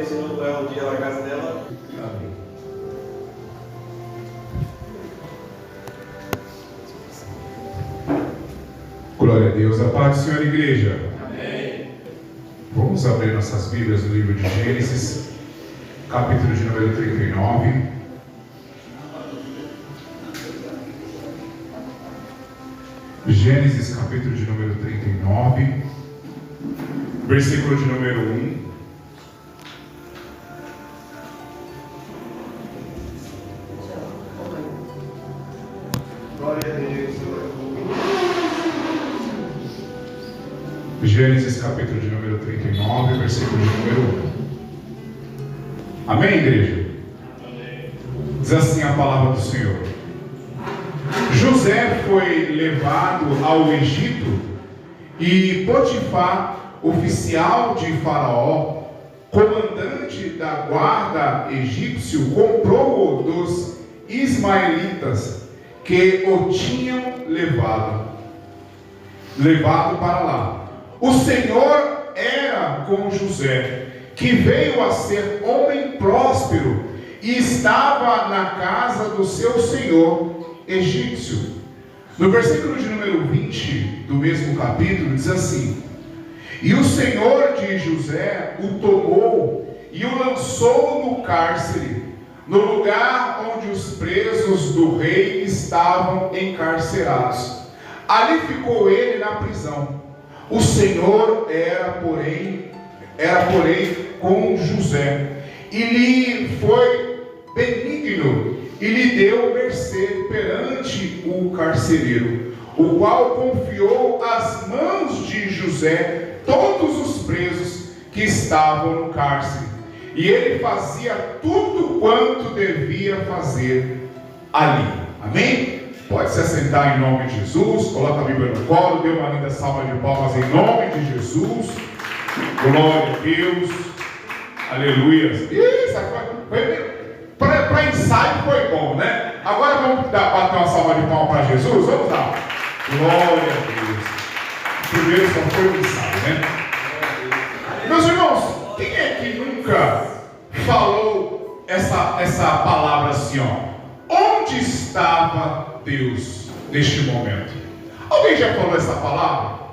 ensinou para ela o dia na casa dela. Amém. Glória a Deus. A paz do Senhor, igreja. Amém. Vamos abrir nossas Bíblias no livro de Gênesis, capítulo de número 39. Gênesis, capítulo de número 39, versículo de número 1. Glória a Deus. Gênesis, capítulo de número 39, versículo de número 1. Amém, igreja? Amém. Diz assim a palavra do Senhor. José foi levado ao Egito e Potifar, oficial de Faraó, comandante da guarda egípcio, comprou-o dos ismaelitas que o tinham levado para lá. O Senhor era com José, que veio a ser homem próspero e estava na casa do seu senhor egípcio. No versículo de número 20 do mesmo capítulo diz assim: E o Senhor de José o tomou e o lançou no cárcere, no lugar onde os presos do rei estavam encarcerados. Ali ficou ele na prisão. O Senhor era porém com José, e lhe foi benigno, e lhe deu mercê perante o carcereiro, o qual confiou às mãos de José todos os presos que estavam no cárcere, e ele fazia tudo quanto devia fazer ali. Amém? Pode se assentar em nome de Jesus, coloca a Bíblia no colo, dê uma linda salva de palmas em nome de Jesus. Glória a Deus. Aleluia. Isso, para ensaio foi bom, né? Agora vamos bater uma salva de palmas para Jesus? Vamos lá. Glória a Deus. Primeiro só foi o ensaio, né? Meus irmãos, quem é que nunca falou essa palavra assim, ó? Onde estava Deus neste momento? Alguém já falou essa palavra?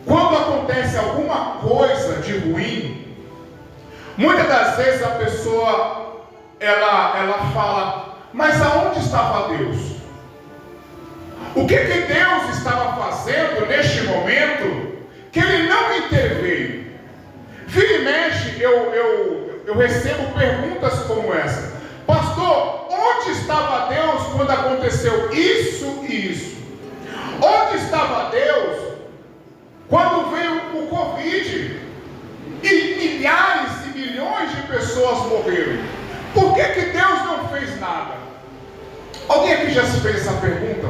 Quando acontece alguma coisa de ruim, muitas das vezes a pessoa ela fala: mas aonde estava Deus? O que Deus estava fazendo neste momento que Ele não interveio? Vira e mexe, eu recebo perguntas como essa: pastor, onde estava Deus quando aconteceu isso e isso? Onde estava Deus quando veio o Covid e milhares e milhões de pessoas morreram? Por que Deus não fez nada? Alguém aqui já se fez essa pergunta?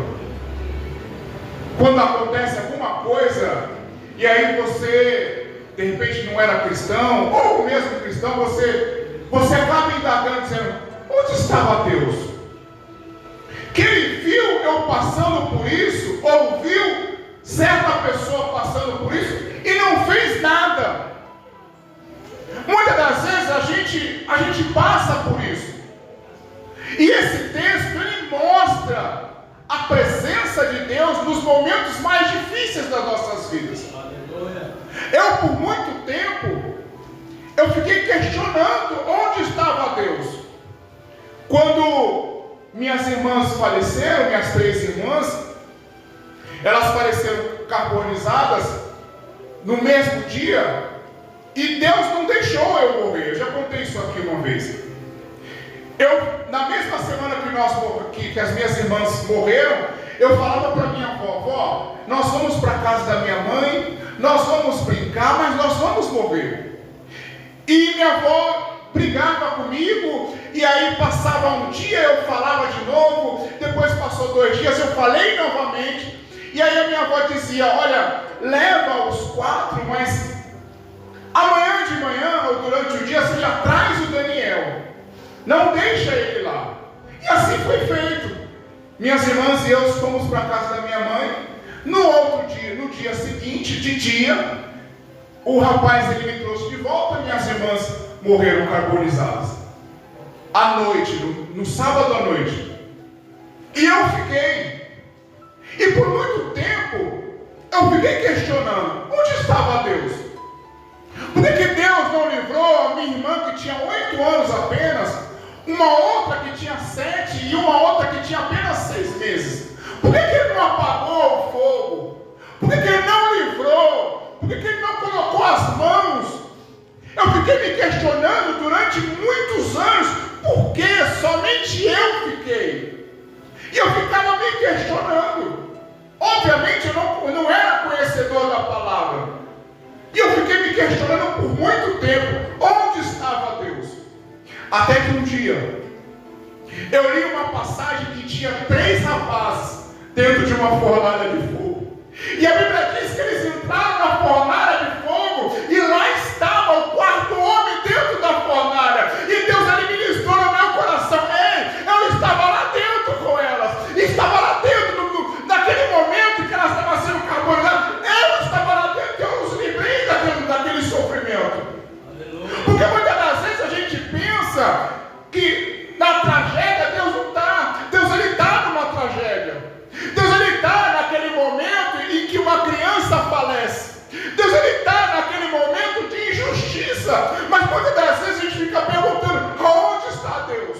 Quando acontece alguma coisa e aí você de repente não era cristão, ou mesmo cristão, você acaba indagando, dizendo: onde estava Deus? Que Ele viu eu passando por isso, ou viu certa pessoa passando por isso e não fez nada. Muitas das vezes a gente passa por isso. E esse texto ele mostra a presença de Deus nos momentos mais difíceis das nossas vidas. Eu por muito tempo eu fiquei questionando onde estava Deus. Quando minhas irmãs faleceram, minhas 3 irmãs, elas faleceram carbonizadas no mesmo dia, e Deus não deixou eu morrer. Eu já contei isso aqui uma vez. Na mesma semana que as minhas irmãs morreram, eu falava para minha avó: vó, nós vamos para a casa da minha mãe, nós vamos brincar, mas nós vamos morrer. E minha avó brigava comigo, e aí passava um dia, eu falava de novo, depois passou 2 dias, eu falei novamente, e aí a minha avó dizia: olha, leva os 4, mas amanhã de manhã, ou durante o dia, você já traz o Daniel, não deixa ele lá. E assim foi feito. Minhas irmãs e eu fomos para a casa da minha mãe. No outro dia, no dia seguinte, de dia, o rapaz ele me trouxe de volta, minhas irmãs morreram carbonizadas. À noite, no sábado à noite. E eu fiquei. E por muito tempo, eu fiquei questionando: onde estava Deus? Por que Deus não livrou a minha irmã que tinha 8 anos apenas, uma outra que tinha 7 e uma outra que tinha apenas 6 meses? Por que Ele não apagou o fogo? Por que Ele não livrou? Por que Ele não colocou as mãos? Eu fiquei me questionando durante muitos anos, por que somente eu fiquei? E eu ficava me questionando. Obviamente eu não era conhecedor da palavra. E eu fiquei me questionando por muito tempo, onde estava Deus? Até que um dia, eu li uma passagem que tinha 3 rapazes dentro de uma fornalha de fogo. E a Bíblia diz que eles entraram na fornalha de fogo e lá estava o 4º homem dentro da fornalha. E Deus ali ministrou no meu coração: ei, eu estava lá dentro com elas. Estava lá dentro, naquele momento em que elas estavam sendo carbonizadas. Eu estava lá dentro e eu os livrei daquele sofrimento. Porque muitas das vezes a gente pensa que na tragédia Deus não está. Deus ele está numa tragédia. Deus ele está naquele momento em que uma criança falece. Deus ele está naquele momento de injustiça. Mas muitas das vezes a gente fica perguntando: aonde está Deus?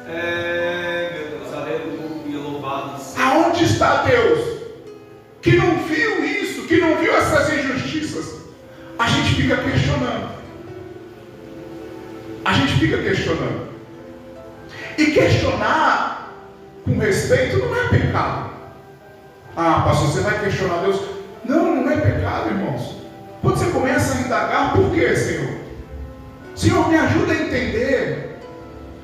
Meu Deus, aleluia, louvado seja. Aonde está Deus? Que não viu isso, que não viu essas injustiças. A gente fica questionando. A gente fica questionando. E questionar com respeito não é pecado. Ah, pastor, você vai questionar Deus? Não, não é pecado, irmãos. Quando você começa a indagar, por quê, Senhor? Senhor, me ajuda a entender.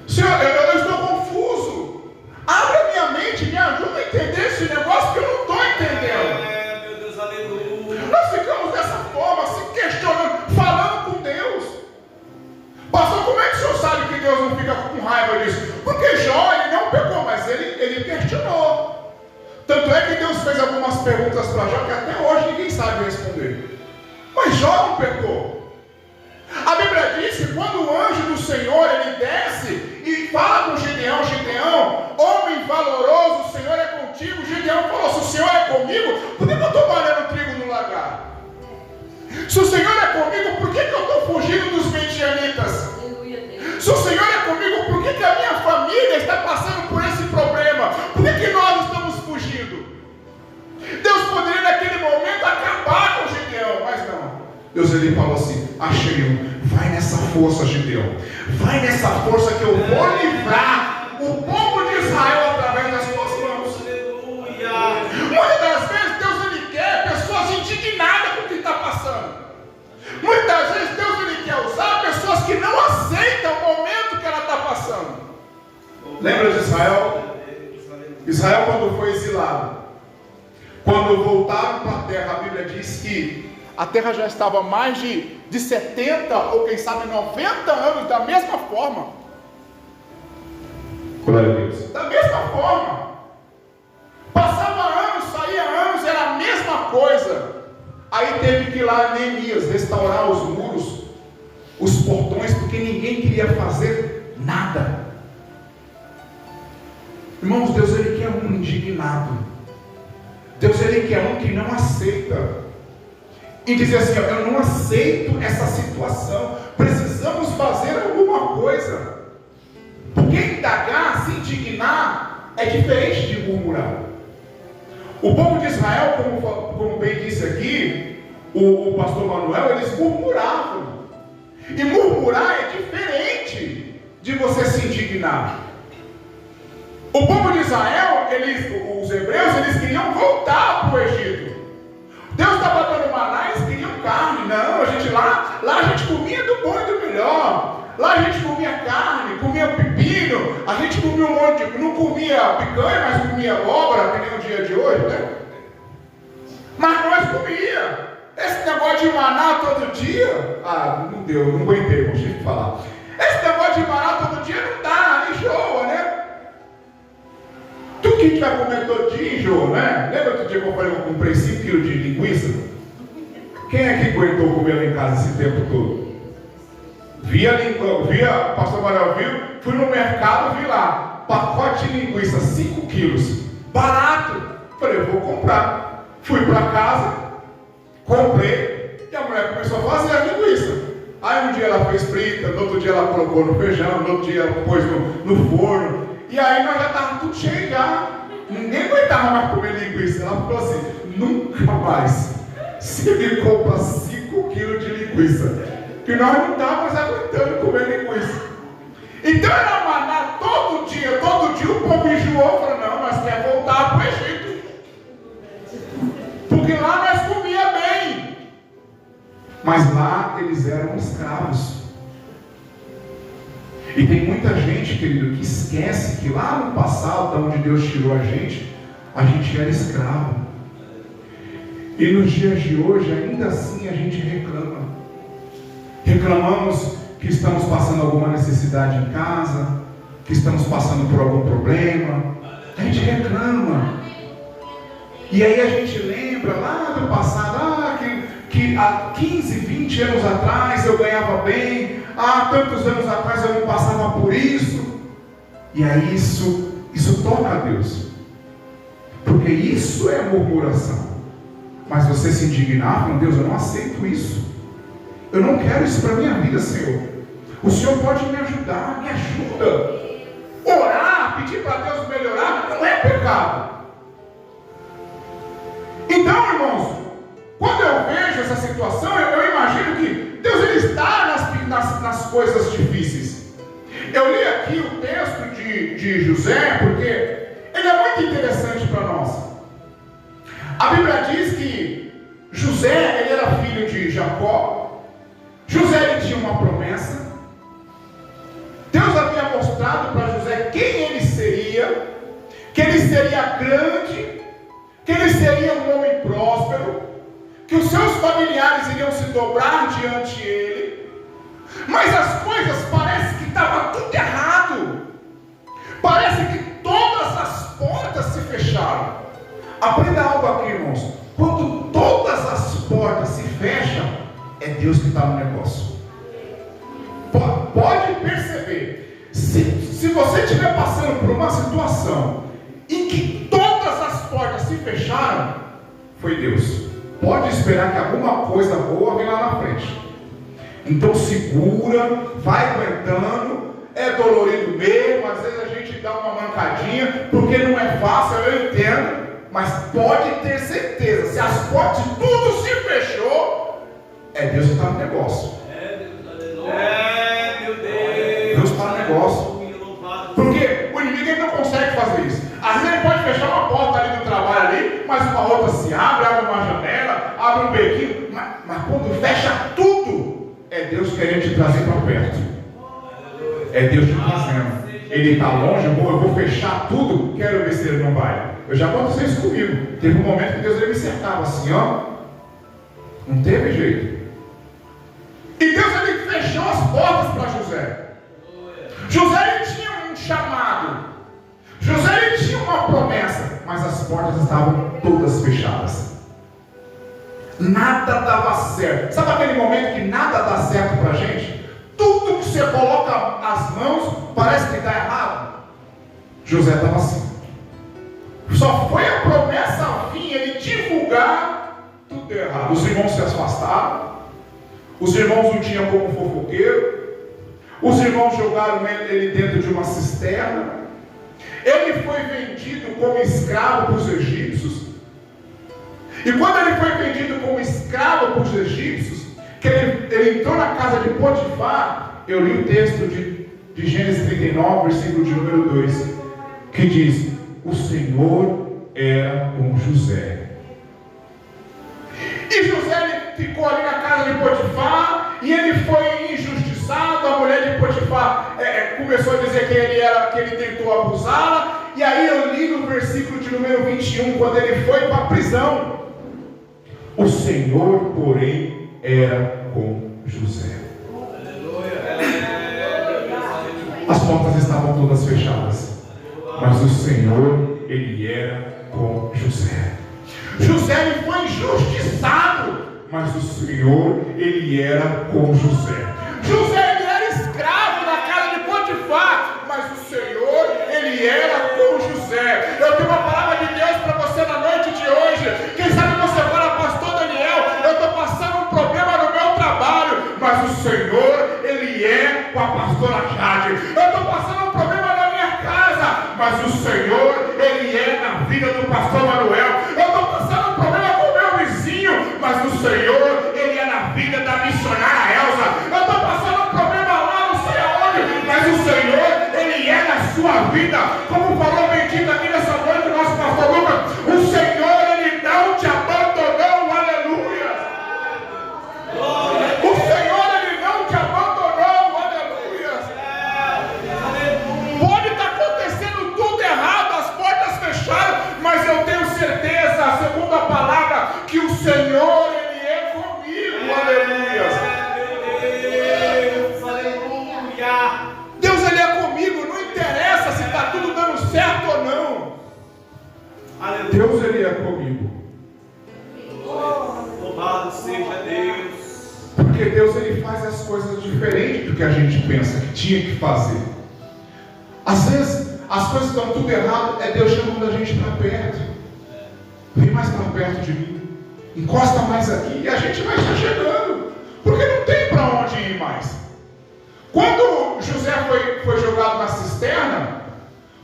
Senhor, eu estou confuso. Abre a minha mente, me ajuda a entender esse negócio que eu não estou entendendo. Meu Deus, aleluia. Nós ficamos dessa forma, se questionando, falando com Deus. Pastor, como é que o senhor sabe que Deus não fica com raiva disso? Porque Jó, ele não pecou, mas ele questionou. Tanto é que Deus fez algumas perguntas para Jó que até hoje ninguém sabe responder. Mas Jó não pecou. A Bíblia diz que quando o anjo do Senhor ele desce e fala com Gideão: Gideão, homem valoroso, o Senhor é contigo. Gideão falou: se o Senhor é comigo, por que eu estou malhando trigo no lagar? Se o Senhor é comigo, por que eu estou fugindo dos medianitas? Se o Senhor é comigo, por que a minha família está passando por esse problema? Por que nós estamos fugindo? Deus poderia naquele momento acabar com Gideão, mas não. Deus ele falou assim: achei um, vai nessa força, Gideão. Vai nessa força que eu vou livrar o povo de Israel através das tuas mãos. Aleluia. Muitas das vezes Deus ele quer pessoas indignadas com o que está passando. Muitas vezes Deus ele quer usar pessoas que não aceitam o momento que ela está passando. Lembra de Israel? Israel quando foi exilado, quando voltaram para a terra, a Bíblia diz que a terra já estava mais de 70 ou quem sabe 90 anos da mesma forma. Glória a Deus. Da mesma forma. Passava anos, saía anos, era a mesma coisa. Aí teve que ir lá Neemias restaurar os muros, os portões, porque ninguém queria fazer nada. Irmãos, Deus ele quer um indignado. Deus ele quer um que não aceita. E dizer assim: eu não aceito essa situação. Precisamos fazer alguma coisa. Porque indagar, se indignar, é diferente de murmurar. O povo de Israel, como bem disse aqui o pastor Manuel, eles murmuravam. E murmurar é diferente de você se indignar. O povo de Israel, os hebreus, eles queriam voltar para o Egito. Deus estava dando maná, eles queriam carne. Não, a gente lá a gente comia do bom e do melhor. Lá a gente comia carne, comia pepino, a gente comia um monte de... Não comia picanha, mas comia abóbora, que nem o dia de hoje, né? Mas nós comia. Esse negócio de maná todo dia, não deu, não aguentei, vou te falar. Esse negócio de maná todo dia não dá, enjoa, né? Tu que vai comer todo dia enjoa, né? Lembra outro dia que eu falei que eu comprei 5 kg de linguiça? Quem é que aguentou comer lá em casa esse tempo todo? o pastor Manuel viu, fui no mercado, vi lá, pacote de linguiça, 5 quilos, barato. Falei, eu vou comprar. Fui para casa, comprei, e a mulher começou a fazer a linguiça. Aí um dia ela fez frita, no outro dia ela colocou no feijão, no outro dia ela pôs no forno, e aí nós já estávamos tudo cheio já. Ninguém aguentava mais comer linguiça. Ela falou assim, nunca mais se me compra 5 quilos de linguiça, que nós não estávamos aguentando comer linguiça. Então era maná todo dia o povo enjoou, falou, não, nós queremos voltar para o Egito, porque lá nós comia bem, mas lá eles eram escravos. E tem muita gente, querido, que esquece que lá no passado, da onde Deus tirou a gente era escravo. E nos dias de hoje, ainda assim, a gente reclama. Reclamamos que estamos passando alguma necessidade em casa, que estamos passando por algum problema. A gente reclama. E aí a gente lembra lá do passado, que há 15, 20 anos atrás eu ganhava bem, há tantos anos atrás eu não passava por isso. E aí isso toca a Deus, porque isso é murmuração. Mas você se indignar, falando, Deus, eu não aceito isso, eu não quero isso para a minha vida, Senhor. O Senhor pode me ajudar, me ajuda. Orar, pedir para Deus melhorar, não é pecado. Então, irmãos, quando eu vejo essa situação, eu imagino que Deus ele está nas coisas difíceis. Eu li aqui o texto de José, porque ele é muito interessante para nós. A Bíblia diz que José, ele era filho de Jacó. José, ele tinha uma promessa. Deus havia mostrado para José quem ele seria, que ele seria grande, que ele seria um homem próspero, que os seus familiares iriam se dobrar diante dele. Mas as coisas parece que estava tudo errado. Parece que todas as portas se fecharam. Aprenda algo aqui, irmãos. Quando todas as portas se fecham, é Deus que está no negócio. Pode perceber. Se você estiver passando por uma situação em que todas as portas se fecharam, foi Deus. Pode esperar que alguma coisa boa venha lá na frente. Então segura, vai aguentando. É dolorido mesmo, às vezes a gente dá uma mancadinha, porque não é fácil, eu entendo. Mas pode ter certeza, se as portas de tudo se fechou, é Deus que está no negócio. Meu Deus. Deus está no negócio. Porque o inimigo ele não consegue fazer isso. Às vezes ele pode fechar uma porta ali do trabalho ali, mas uma outra se abre uma janela, abre um bequinho. Mas quando fecha tudo, é Deus querendo te trazer para perto. É Deus te trazendo. Ele está longe, eu vou fechar tudo, quero ver se ele não vai. Eu já aconteceu isso comigo. Teve um momento que Deus ele me cercava assim, ó. Não teve jeito. E Deus ele fechou as portas para José. José ele tinha um chamado. José ele tinha uma promessa, mas as portas estavam todas fechadas. Nada dava certo. Sabe aquele momento que nada dá certo para a gente? Tudo que você coloca as mãos parece que está errado. José estava assim. Só foi a promessa vir ele divulgar tudo errado. Os irmãos se afastaram. Os irmãos não tinham como fofoqueiro. Os irmãos jogaram ele dentro de uma cisterna. Ele foi vendido como escravo para os egípcios. E quando ele foi vendido como escravo para os egípcios, que ele entrou na casa de Potifar, eu li o texto de Gênesis 39, versículo de número 2, que diz: o Senhor era com José. E José ele ficou ali na casa de Potifar, e ele foi injustiçado. A mulher de Potifar começou a dizer que ele tentou abusá-la. E aí eu li no versículo de número 21, quando ele foi para a prisão: o Senhor, porém, era com José. As portas estavam todas fechadas, mas o Senhor, ele era com José. José ele foi injustiçado, mas o Senhor, ele era com José. José ele era com a pastora Jade. Eu estou passando um problema na minha casa, mas o Senhor, Ele é na vida do pastor Manuel. Eu estou passando um problema com o meu vizinho, mas o Senhor, Ele é na vida da missionária Elza. Eu estou passando um problema lá, não sei aonde, mas o Senhor, Ele é na sua vida. Como falou bendito aqui nessa noite o nosso pastor Lucas, o Senhor, Ele não te abandonou, aleluia. O Senhor, Ele não te abandonou, aleluia. Pode estar acontecendo tudo errado, as portas fechadas, mas eu tenho certeza, segundo a palavra, que o Senhor, Ele é comigo, aleluia. Deus, Ele é comigo, não interessa se está tudo dando certo ou não. Deus, Ele é comigo. Louvado seja Deus. Porque Deus, Ele faz as coisas diferentes do que a gente pensa que tinha que fazer. Às vezes as coisas estão tudo errado, é Deus chamando a gente para perto. Vem mais para perto de mim, encosta mais aqui, e a gente vai estar chegando, porque não tem para onde ir mais. Quando José foi jogado na cisterna,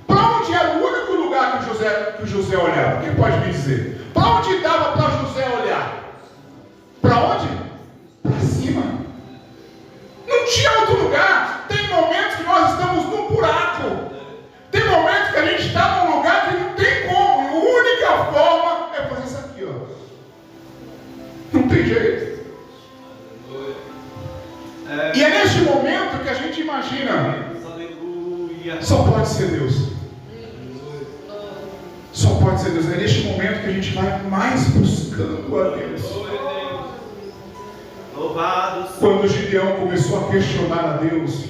para onde era o único lugar que José olhava? Quem pode me dizer? Para onde dava para José olhar? Para onde? Para cima. Não tinha outro lugar. Tem momentos que nós estamos num buraco. Tem momentos que a gente está num lugar que não tem como. E a única forma é fazer isso aqui, ó. Não tem jeito. E é neste momento que a gente imagina, só pode ser Deus. Só pode ser Deus. É neste momento que a gente vai mais buscando a Deus. Quando Gideão começou a questionar a Deus,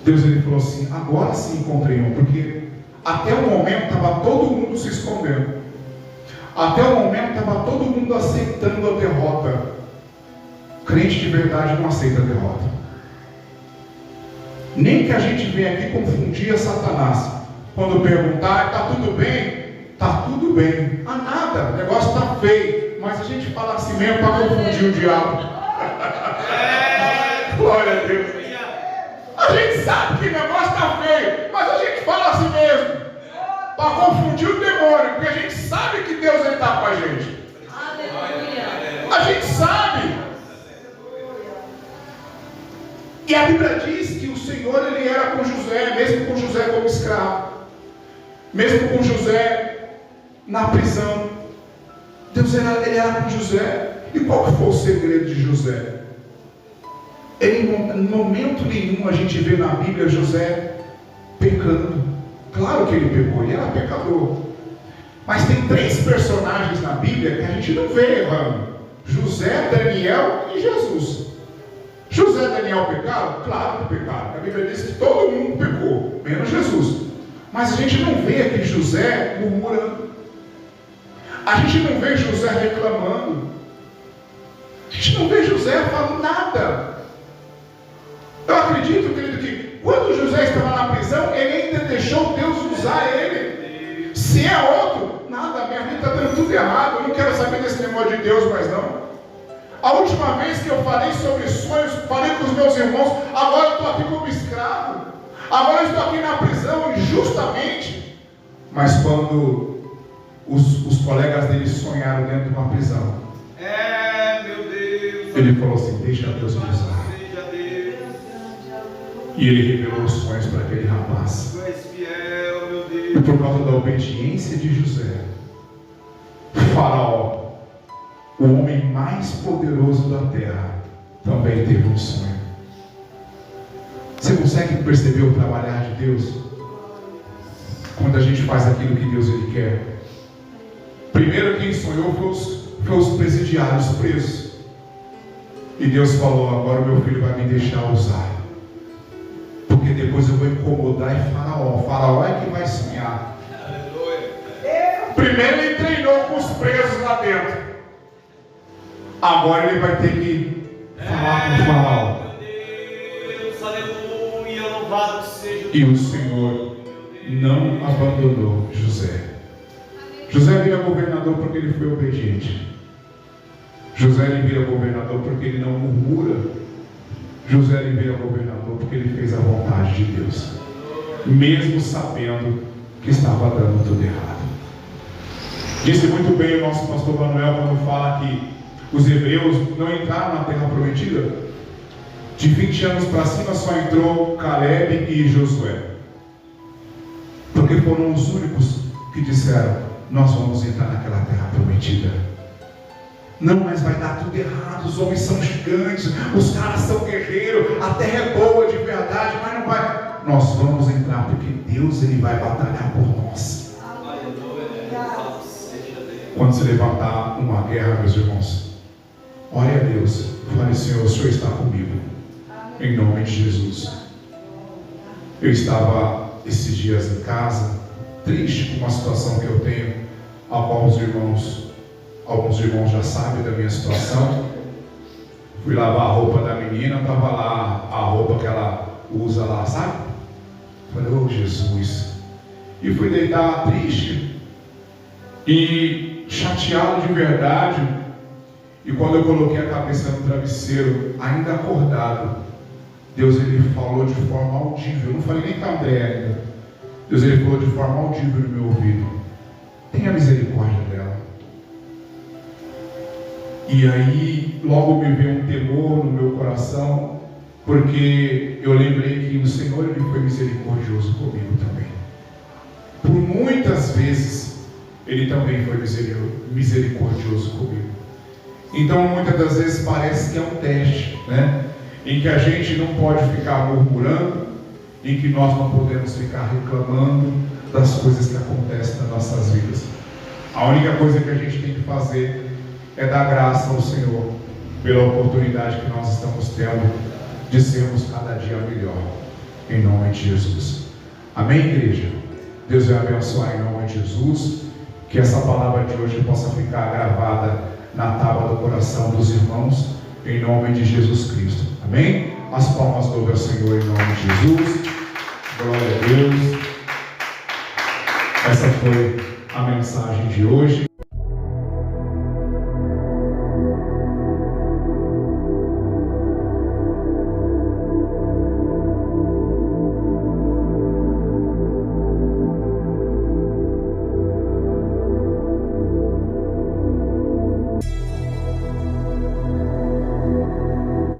Deus, Ele falou assim: agora sim encontrei um. Porque até o momento estava todo mundo se escondendo. Até o momento estava todo mundo aceitando a derrota. Crente de verdade não aceita a derrota. Nem que a gente venha aqui confundir a Satanás. Quando perguntar, está tudo bem? Está tudo bem. Ah, nada, o negócio está feio. Mas a gente fala assim mesmo para confundir o diabo. Glória a Deus. A gente sabe que o negócio está feio, mas a gente fala assim mesmo para confundir o demônio, porque a gente sabe que Deus está com a gente. A gente sabe. E a Bíblia diz que o Senhor, Ele era com José, mesmo com José como escravo, mesmo com José na prisão. Deus ele era com José. E qual foi o segredo de José? Ele, em momento nenhum a gente vê na Bíblia José pecando. Claro que ele pecou, ele era pecador. Mas tem 3 personagens na Bíblia que a gente não vê errando: José, Daniel e Jesus. José e Daniel pecaram? Claro que pecaram. A Bíblia diz que todo mundo pecou, menos Jesus. Mas a gente não vê aqui José murmurando. A gente não vê José reclamando. A gente não vê José falando nada. Eu acredito, querido, que quando José estava na prisão, ele ainda deixou Deus usar ele. Se é outro, nada, minha vida está dando tudo errado. Eu não quero saber desse negócio de Deus mais não. A última vez que eu falei sobre sonhos, falei com os meus irmãos, agora eu estou aqui como escravo, agora eu estou aqui na prisão injustamente. Mas quando os colegas dele sonharam dentro de uma prisão, meu Deus, ele falou assim: deixa Deus me usar. E ele revelou os sonhos para aquele rapaz. Tu és fiel, meu Deus. E por causa da obediência de José, Faraó, o homem mais poderoso da terra, também teve um sonho. Você consegue perceber o trabalhar de Deus? Quando a gente faz aquilo que Deus Ele quer. Primeiro quem sonhou foi os presidiários presos. E Deus falou: agora o meu filho vai me deixar usar. Porque depois eu vou incomodar Faraó. Faraó é que vai sonhar. Primeiro ele treinou com os presos lá dentro. Agora ele vai ter que falar com o Faraó. Meu Deus, aleluia, louvado seja. E o Senhor não abandonou José. José vira governador porque ele foi obediente. José ele vira governador porque ele não murmura. José ele veio governador porque ele fez a vontade de Deus, mesmo sabendo que estava dando tudo errado. Disse muito bem o nosso pastor Manuel quando fala que os hebreus não entraram na terra prometida. De 20 anos para cima só entrou Caleb e Josué, porque foram os únicos que disseram: nós vamos entrar naquela terra prometida. Não, mas vai dar tudo errado, os homens são gigantes, os caras são guerreiros, a terra é boa de verdade, mas não vai. Nós vamos entrar porque Deus ele vai batalhar por nós. Quando se levantar uma guerra, meus irmãos, ore a Deus, fale: Senhor, o Senhor está comigo, em nome de Jesus. Eu estava esses dias em casa, triste com uma situação que eu tenho, a qual alguns irmãos já sabem da minha situação. Fui lavar a roupa da menina, estava lá a roupa que ela usa lá, sabe? Falei: oh Jesus. E fui deitar triste e chateado de verdade. E quando eu coloquei a cabeça no travesseiro, ainda acordado, Deus ele falou de forma audível. Eu não falei nem com a André ainda. Deus ele falou de forma audível no meu ouvido: tenha misericórdia dela. E aí logo me veio um temor no meu coração, porque eu lembrei que o Senhor ele foi misericordioso comigo também. Por muitas vezes ele também foi misericordioso comigo. Então muitas das vezes parece que é um teste, né? Em que a gente não pode ficar murmurando, em que nós não podemos ficar reclamando das coisas que acontecem nas nossas vidas. A única coisa que a gente tem que fazer é dar graça ao Senhor pela oportunidade que nós estamos tendo de sermos cada dia melhor, em nome de Jesus. Amém, igreja? Deus vai abençoar em nome de Jesus, que essa palavra de hoje possa ficar gravada na tábua do coração dos irmãos, em nome de Jesus Cristo. Amém? As palmas louvam ao Senhor em nome de Jesus. Glória a Deus. Essa foi a mensagem de hoje.